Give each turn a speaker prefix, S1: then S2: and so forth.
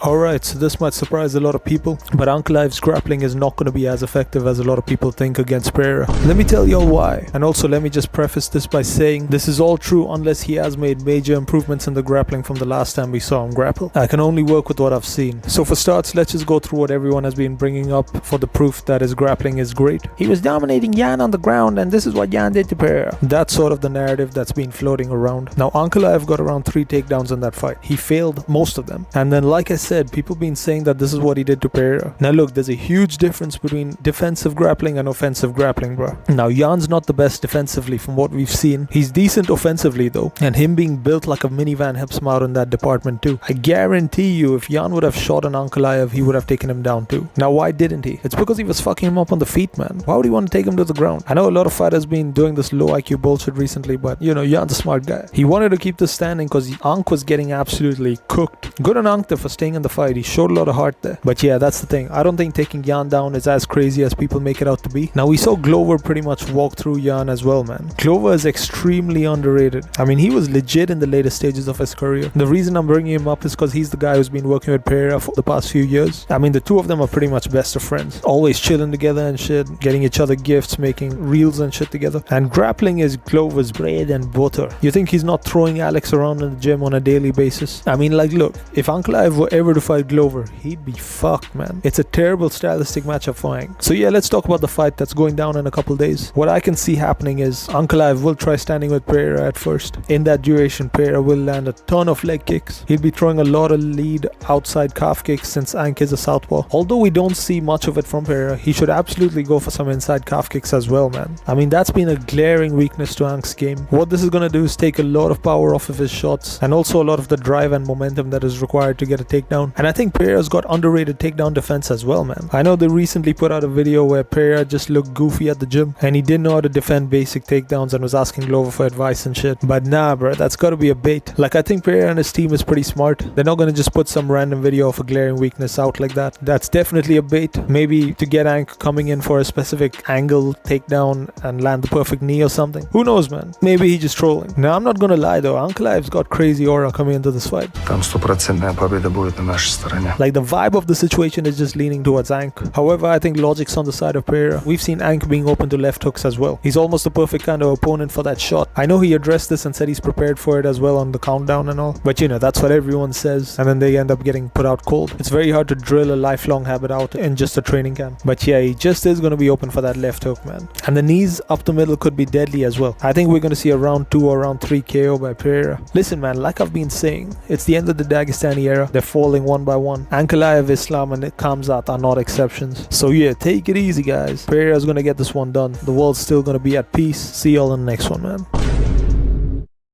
S1: Alright, so this might surprise a lot of people, but Ankalaev's grappling is not going to be as effective as a lot of people think against Pereira. Let me tell y'all why, and also let me just preface this by saying this is all true unless he has made major improvements in the grappling from the last time we saw him grapple. I can only work with what I've seen. So for starts, let's just go through what everyone has been bringing up for the proof that his grappling is great. He was dominating Jan on the ground and this is what Jan did to Pereira. That's sort of the narrative that's been floating around. Now Ankalaev got around 3 takedowns in that fight. He failed most of them. And then like I said, people been saying that this is what he did to Pereira. Now look, there's a huge difference between defensive grappling and offensive grappling, bro. Now Jan's not the best defensively from what we've seen. He's decent offensively though, and him being built like a minivan helps him out in that department too. I guarantee you if Jan would have shot an Ankalaev, he would have taken him down too. Now why didn't he? It's because he was fucking him up on the feet, man. Why would he want to take him to the ground? I know a lot of fighters been doing this low IQ bullshit recently, but you know, Jan's a smart guy. He wanted to keep this standing because Ank was getting absolutely cooked. Good on Ank there for staying in the fight. He showed a lot of heart there. But yeah, that's the thing. I don't think taking Jan down is as crazy as people make it out to be. Now we saw Glover pretty much walk through Jan as well, man. Glover is extremely underrated. I mean, he was legit in the later stages of his career. The reason I'm bringing him up is because he's the guy who's been working with Pereira for the past few years. I mean, the two of them are pretty much best of friends. Always chilling together and shit, getting each other gifts, making reels and shit together. And grappling is Glover's bread and butter. You think he's not throwing Alex around in the gym on a daily basis? I mean, like, look, if Ankalaev were ever to fight Glover, he'd be fucked, man. It's a terrible stylistic matchup for Ank. So yeah, let's talk about the fight that's going down in a couple days. What I can see happening is Ankalaev will try standing with Pereira at first. In that duration, Pereira will land a ton of leg kicks. He'll be throwing a lot of lead outside calf kicks since Ank is a southpaw. Although we don't see much of it from Pereira, he should absolutely go for some inside calf kicks as well, man. I mean, that's been a glaring weakness to Ank's game. What this is gonna do is take a lot of power off of his shots and also a lot of the drive and momentum that is required to get a takedown. And I think Pereira's got underrated takedown defense as well, man. I know they recently put out a video where Pereira just looked goofy at the gym and he didn't know how to defend basic takedowns and was asking Glover for advice and shit. But nah, bro, that's gotta be a bait. Like, I think Pereira and his team is pretty smart. They're not gonna just put some random video of a glaring weakness out like that. That's definitely a bait. Maybe to get Ank coming in for a specific angle takedown and land the perfect knee or something. Who knows, man? Maybe he's just trolling. Now, I'm not gonna lie though, Ankalaev's got crazy aura coming into this fight.
S2: Там 100% победа будет на нашей стороне.
S1: Like, the vibe of the situation is just leaning towards Ank. However, I think logic's on the side of Pereira. We've seen Ank being open to left hooks as well. He's almost the perfect kind of opponent for that shot. I know he addressed this and said he's prepared for it as well on the countdown and all, but you know, that's what everyone says and then they end up getting put out cold. It's very hard to drill a lifelong habit out in just a training camp. But yeah, he just is going to be open for that left hook, man. And the knees up the middle could be deadly as well. I think we're going to see a round 2 or round 3 KO by Pereira. Listen, man, like I've been saying, it's the end of the Dagestani era. They're falling one by one. Ankalaev, Islam and Kamzat are not exceptions. So yeah, take it easy, guys. Pereira's going to get this one done. The world's still going to be at peace. See y'all in the next one, man.